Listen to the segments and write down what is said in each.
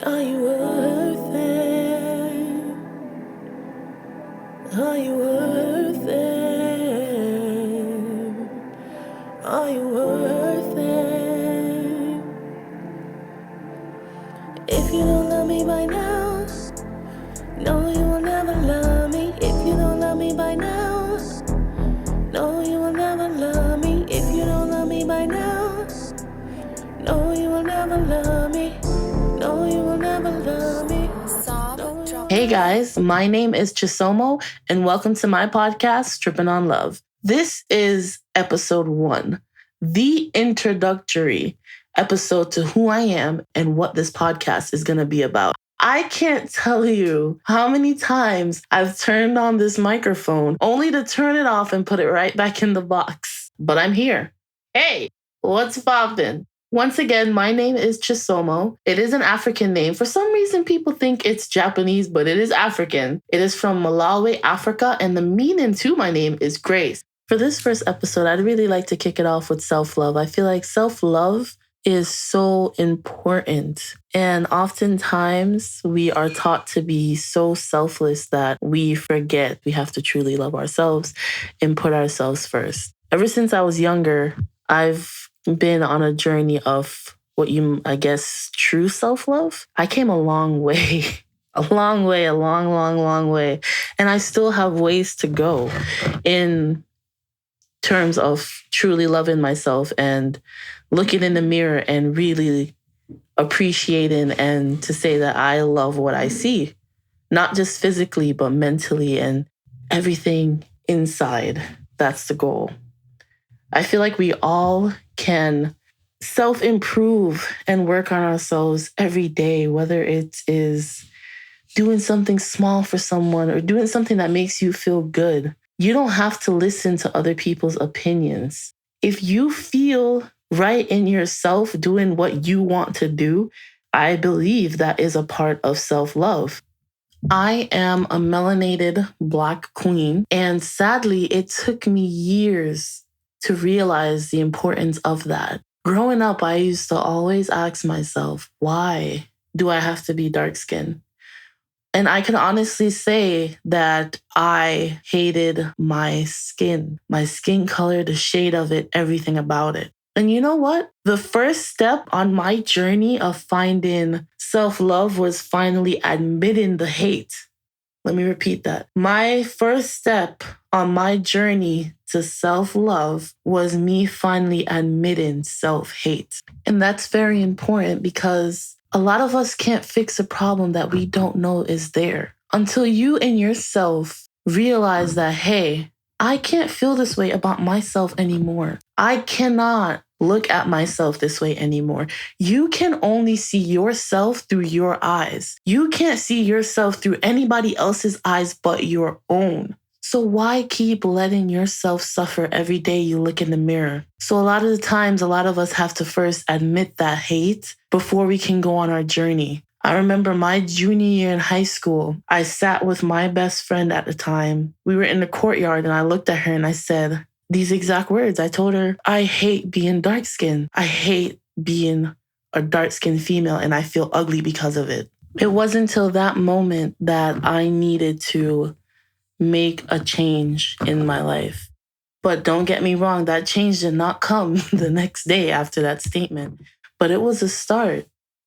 Are you worth it? Are you worth it? Are you worth it? If you don't love me by now, no, you will never love me. If you don't love me by now, no, you will never love me. If you don't love me by now, no, you will never love me. No, you will never love me. Hey guys, my name is Chisomo, and welcome to my podcast, Trippin' on Love. This is episode 1, the introductory episode to who I am and what this podcast is going to be about. I can't tell you how many times I've turned on this microphone only to turn it off and put it right back in the box. But I'm here. Hey, what's poppin'? Once again, my name is Chisomo. It is an African name. For some reason, people think it's Japanese, but it is African. It is from Malawi, Africa, and the meaning to my name is grace. For this first episode, I'd really like to kick it off with self-love. I feel like self-love is so important. And oftentimes, we are taught to be so selfless that we forget we have to truly love ourselves and put ourselves first. Ever since I was younger, I've been on a journey of true self-love. I came a long way, a long way. And I still have ways to go in terms of truly loving myself and looking in the mirror and really appreciating and to say that I love what I see, not just physically, but mentally and everything inside. That's the goal. I feel like we all can self-improve and work on ourselves every day, whether it is doing something small for someone or doing something that makes you feel good. You don't have to listen to other people's opinions. If you feel right in yourself doing what you want to do, I believe that is a part of self-love. I am a melanated Black queen, and sadly, it took me years to realize the importance of that. Growing up, I used to always ask myself, why do I have to be dark-skinned? And I can honestly say that I hated my skin color, the shade of it, everything about it. And you know what? The first step on my journey of finding self-love was finally admitting the hate. Let me repeat that. My first step on my journey to self-love was me finally admitting self-hate. And that's very important because a lot of us can't fix a problem that we don't know is there until you and yourself realize that, hey, I can't feel this way about myself anymore. I cannot look at myself this way anymore. You can only see yourself through your eyes. You can't see yourself through anybody else's eyes but your own. So why keep letting yourself suffer every day you look in the mirror? So a lot of the times, a lot of us have to first admit that hate before we can go on our journey. I remember my junior year in high school, I sat with my best friend at the time. We were in the courtyard and I looked at her and I said these exact words. I told her, I hate being dark-skinned. I hate being a dark-skinned female and I feel ugly because of it. It wasn't until that moment that I needed to make a change in my life. But don't get me wrong, that change did not come the next day after that statement. But it was a start.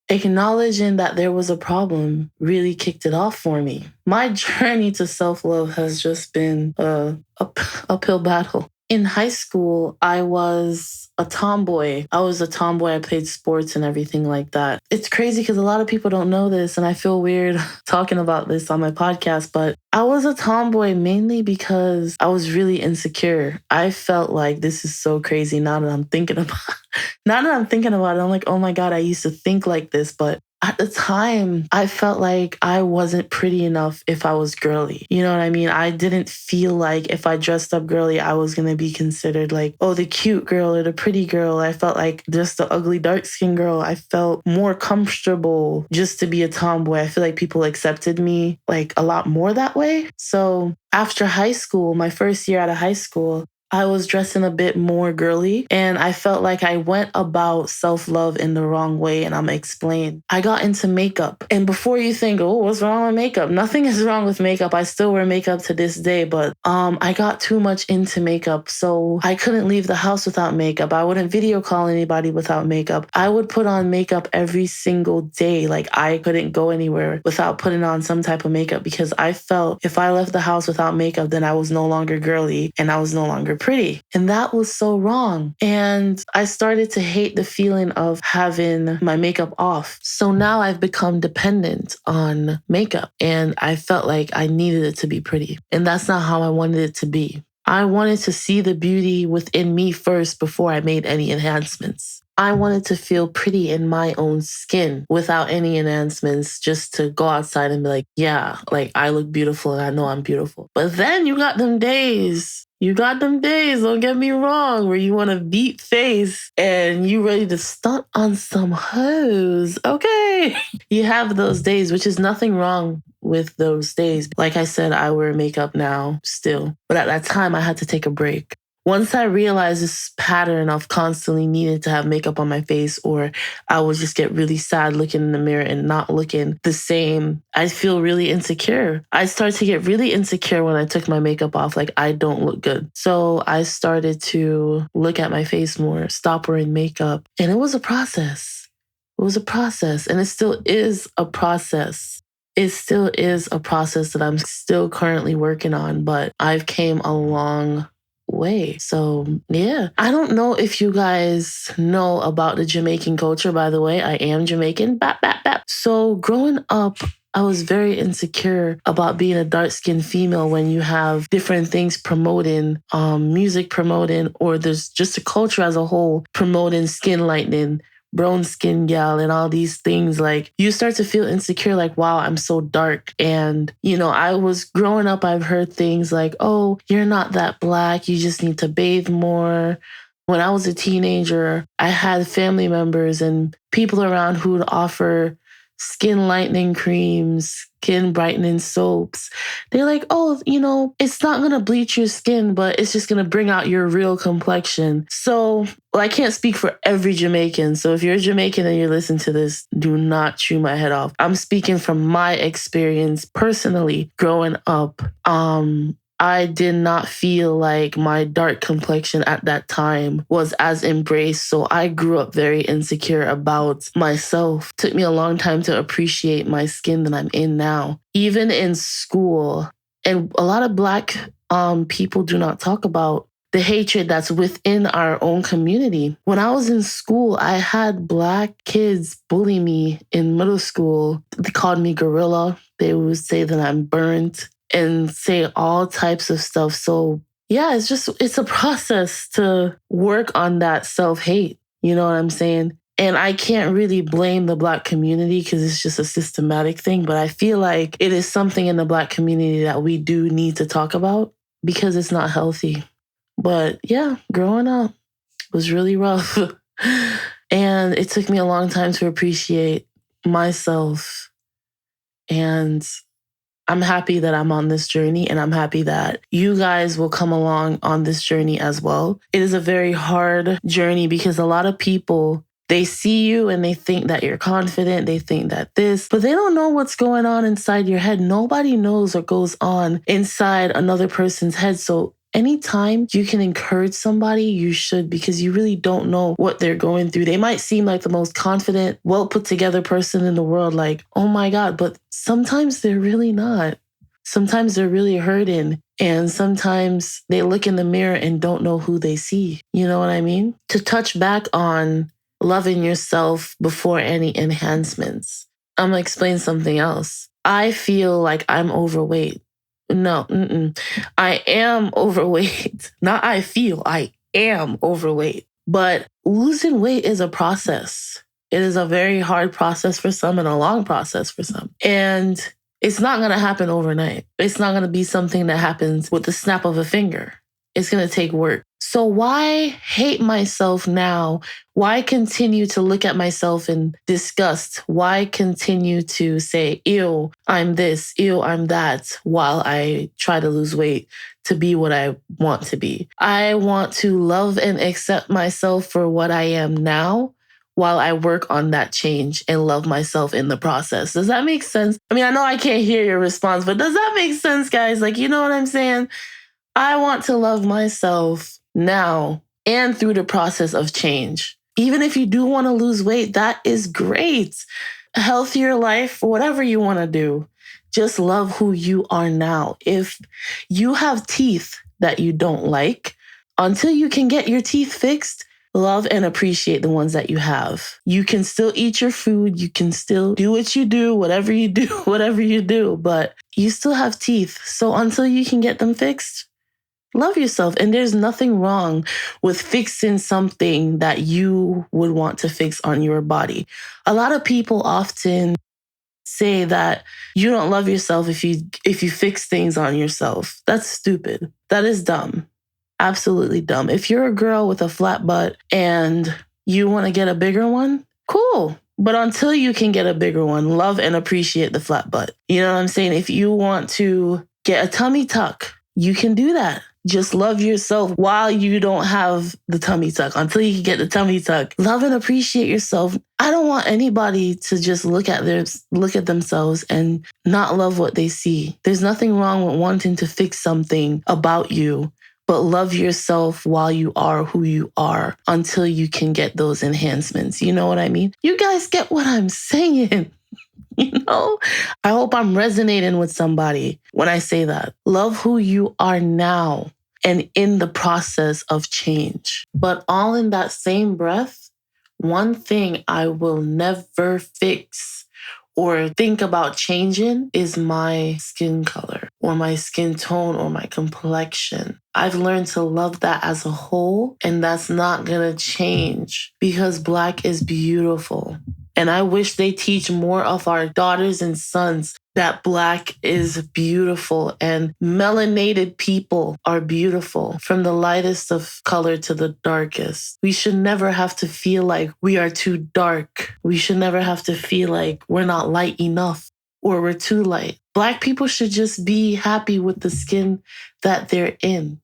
Acknowledging that there was a problem really kicked it off for me. My journey to self-love has just been an uphill battle. In high school, I was a tomboy. I played sports and everything like that. It's crazy because a lot of people don't know this, and I feel weird talking about this on my podcast, but I was a tomboy mainly because I was really insecure. I felt like this is so crazy now that I'm thinking about it. I'm like, oh my God, I used to think like this, but at the time, I felt like I wasn't pretty enough if I was girly. You know what I mean? I didn't feel like if I dressed up girly, I was going to be considered like, oh, the cute girl or the pretty girl. I felt like just the ugly, dark-skinned girl. I felt more comfortable just to be a tomboy. I feel like people accepted me like a lot more that way. So after high school, my first year out of high school, I was dressing a bit more girly, and I felt like I went about self-love in the wrong way, and I'm gonna explain. I got into makeup, and before you think, oh, what's wrong with makeup? Nothing is wrong with makeup. I still wear makeup to this day, but I got too much into makeup, so I couldn't leave the house without makeup. I wouldn't video call anybody without makeup. I would put on makeup every single day. Like I couldn't go anywhere without putting on some type of makeup because I felt if I left the house without makeup, then I was no longer girly and I was no longer pretty. And that was so wrong. And I started to hate the feeling of having my makeup off. So now I've become dependent on makeup and I felt like I needed it to be pretty. And that's not how I wanted it to be. I wanted to see the beauty within me first before I made any enhancements. I wanted to feel pretty in my own skin without any enhancements, just to go outside and be like, yeah, like I look beautiful and I know I'm beautiful. But then you got them days. Don't get me wrong, where you want to beat face and you ready to stunt on some hoes. Okay. You have those days, which is nothing wrong with those days. Like I said, I wear makeup now still. But at that time, I had to take a break. Once I realized this pattern of constantly needing to have makeup on my face, or I would just get really sad looking in the mirror and not looking the same, I'd feel really insecure. I started to get really insecure when I took my makeup off, like I don't look good. So I started to look at my face more, stop wearing makeup. And it was a process. It was a process. And it still is a process. It still is a process that I'm still currently working on, but I've came a long way. So yeah, I don't know if you guys know about the Jamaican culture, by the way. I am Jamaican. Bap, bap, bap. So growing up, I was very insecure about being a dark-skinned female when you have different things promoting, music promoting, or there's just a culture as a whole promoting skin lightening, brown skin gal and all these things. Like you start to feel insecure, like, wow, I'm so dark. And, I was growing up, I've heard things like, oh, you're not that black. You just need to bathe more. When I was a teenager, I had family members and people around who would offer skin lightening creams, skin brightening soaps. They're like, oh, it's not going to bleach your skin, but it's just going to bring out your real complexion. So, I can't speak for every Jamaican. So if you're a Jamaican and you're listening to this, do not chew my head off. I'm speaking from my experience personally growing up. I did not feel like my dark complexion at that time was as embraced. So I grew up very insecure about myself. It took me a long time to appreciate my skin that I'm in now. Even in school, and a lot of Black people do not talk about the hatred that's within our own community. When I was in school, I had Black kids bully me in middle school. They called me gorilla. They would say that I'm burnt and say all types of stuff. So yeah, it's a process to work on that self-hate. You know what I'm saying? And I can't really blame the Black community because it's just a systematic thing. But I feel like it is something in the Black community that we do need to talk about because it's not healthy. But yeah, growing up was really rough. And it took me a long time to appreciate myself. And I'm happy that I'm on this journey, and I'm happy that you guys will come along on this journey as well. It is a very hard journey because a lot of people, they see you and they think that you're confident. They think that but they don't know what's going on inside your head. Nobody knows what goes on inside another person's head. So anytime you can encourage somebody, you should, because you really don't know what they're going through. They might seem like the most confident, well put together person in the world, like, oh my God, but sometimes they're really not. Sometimes they're really hurting. And sometimes they look in the mirror and don't know who they see. You know what I mean? To touch back on loving yourself before any enhancements, I'm going to explain something else. I feel like I'm overweight. No, I am overweight. Not I feel, I am overweight. But losing weight is a process. It is a very hard process for some and a long process for some. And it's not going to happen overnight. It's not going to be something that happens with the snap of a finger. It's going to take work. So why hate myself now? Why continue to look at myself in disgust? Why continue to say, ew, I'm this, ew, I'm that, while I try to lose weight to be what I want to be? I want to love and accept myself for what I am now, while I work on that change and love myself in the process. Does that make sense? I mean, I know I can't hear your response, but does that make sense, guys? Like, you know what I'm saying? I want to love myself now and through the process of change. Even if you do want to lose weight, that is great. A healthier life, whatever you want to do, just love who you are now. If you have teeth that you don't like, until you can get your teeth fixed, love and appreciate the ones that you have. You can still eat your food. You can still do what you do, whatever you do, but you still have teeth. So until you can get them fixed, love yourself. And there's nothing wrong with fixing something that you would want to fix on your body. A lot of people often say that you don't love yourself if you fix things on yourself. That's stupid. That is dumb. Absolutely dumb. If you're a girl with a flat butt and you want to get a bigger one, cool. But until you can get a bigger one, love and appreciate the flat butt. You know what I'm saying? If you want to get a tummy tuck, you can do that. Just love yourself while you don't have the tummy tuck. Until you can get the tummy tuck, love and appreciate yourself. I don't want anybody to just look at themselves and not love what they see. There's nothing wrong with wanting to fix something about you, but love yourself while you are who you are until you can get those enhancements. You know what I mean? You guys get what I'm saying. You know, I hope I'm resonating with somebody when I say that. Love who you are now and in the process of change. But all in that same breath, one thing I will never fix or think about changing is my skin color or my skin tone or my complexion. I've learned to love that as a whole, and that's not gonna change because Black is beautiful. And I wish they teach more of our daughters and sons that Black is beautiful and melanated people are beautiful, from the lightest of color to the darkest. We should never have to feel like we are too dark. We should never have to feel like we're not light enough or we're too light. Black people should just be happy with the skin that they're in.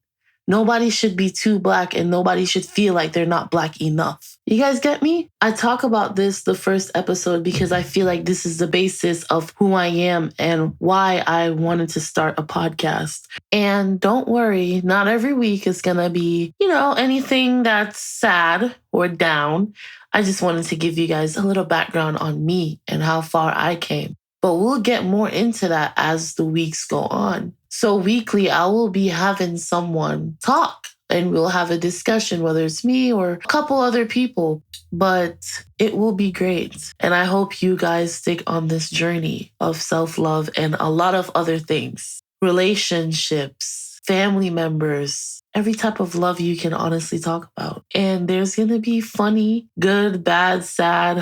Nobody should be too Black and nobody should feel like they're not Black enough. You guys get me? I talk about this the first episode because I feel like this is the basis of who I am and why I wanted to start a podcast. And don't worry, not every week is going to be, anything that's sad or down. I just wanted to give you guys a little background on me and how far I came. But we'll get more into that as the weeks go on. So weekly, I will be having someone talk and we'll have a discussion, whether it's me or a couple other people, but it will be great. And I hope you guys stick on this journey of self-love and a lot of other things, relationships, family members, every type of love you can honestly talk about. And there's going to be funny, good, bad, sad,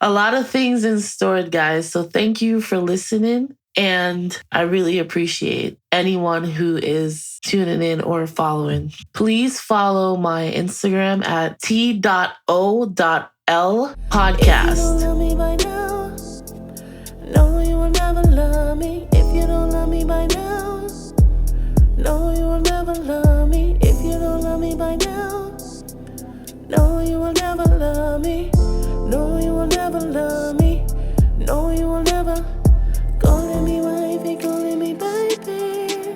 a lot of things in store, guys. So thank you for listening. And I really appreciate anyone who is tuning in or following. Please follow my Instagram at t.o.l podcast. If you don't love me by now, no, you will never love me. If you don't love me by now, no, you will never love me. If you don't love me by now, no, you will never love me. No, you will never love me. No, you will never. Calling me wifey, calling me baby.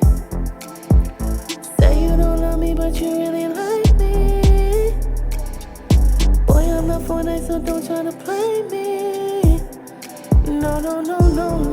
Say you don't love me, but you really like me. Boy, I'm not for nice, so don't try to play me. No, no, no, no,